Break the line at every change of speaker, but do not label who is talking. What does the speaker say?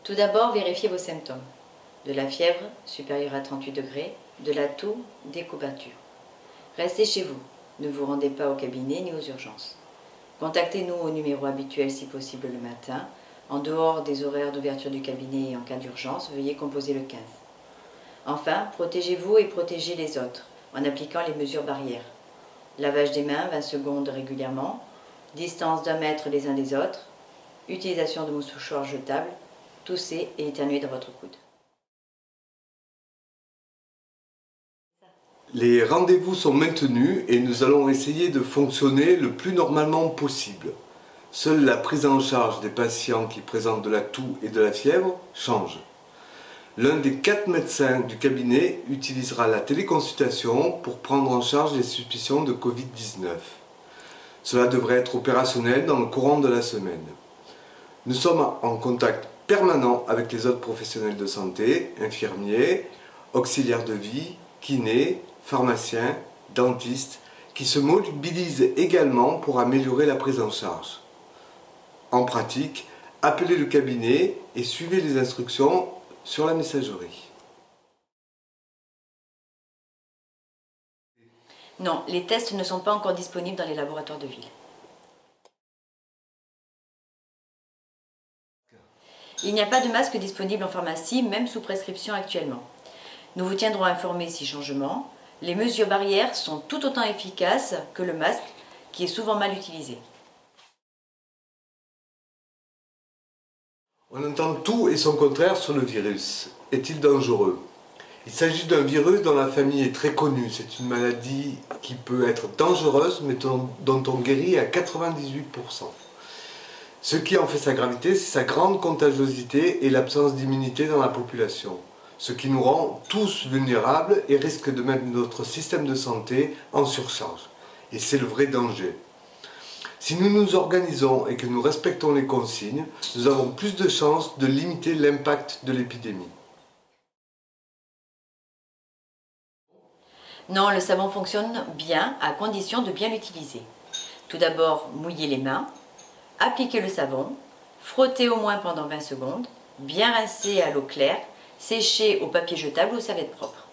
Tout d'abord, vérifiez vos symptômes. De la fièvre supérieure à 38 degrés, de la toux, des courbatures. Restez chez vous, ne vous rendez pas au cabinet ni aux urgences. Contactez-nous au numéro habituel si possible le matin. En dehors des horaires d'ouverture du cabinet et en cas d'urgence, veuillez composer le 15. Enfin, protégez-vous et protégez les autres en appliquant les mesures barrières. Lavage des mains 20 secondes régulièrement, distance d'1 mètre les uns des autres, utilisation de mouchoirs jetables, toussez et éternuez dans votre coude.
Les rendez-vous sont maintenus et nous allons essayer de fonctionner le plus normalement possible. Seule la prise en charge des patients qui présentent de la toux et de la fièvre change. L'un des 4 médecins du cabinet utilisera la téléconsultation pour prendre en charge les suspicions de Covid-19. Cela devrait être opérationnel dans le courant de la semaine. Nous sommes en contact permanent avec les autres professionnels de santé, infirmiers, auxiliaires de vie, kinés, pharmaciens, dentistes, qui se mobilisent également pour améliorer la prise en charge. En pratique, appelez le cabinet et suivez les instructions sur la messagerie.
Non, les tests ne sont pas encore disponibles dans les laboratoires de ville. Il n'y a pas de masque disponible en pharmacie, même sous prescription actuellement. Nous vous tiendrons informés si changement. Les mesures barrières sont tout autant efficaces que le masque, qui est souvent mal utilisé.
On entend tout et son contraire sur le virus. Est-il dangereux? Il s'agit d'un virus dont la famille est très connue. C'est une maladie qui peut être dangereuse, mais dont on guérit à 98%. Ce qui en fait sa gravité, c'est sa grande contagiosité et l'absence d'immunité dans la population. Ce qui nous rend tous vulnérables et risque de mettre notre système de santé en surcharge. Et c'est le vrai danger. Si nous nous organisons et que nous respectons les consignes, nous avons plus de chances de limiter l'impact de l'épidémie.
Non, le savon fonctionne bien à condition de bien l'utiliser. Tout d'abord, mouillez les mains, appliquez le savon, frottez au moins pendant 20 secondes, bien rincer à l'eau claire, sécher au papier jetable ou aux serviettes propres.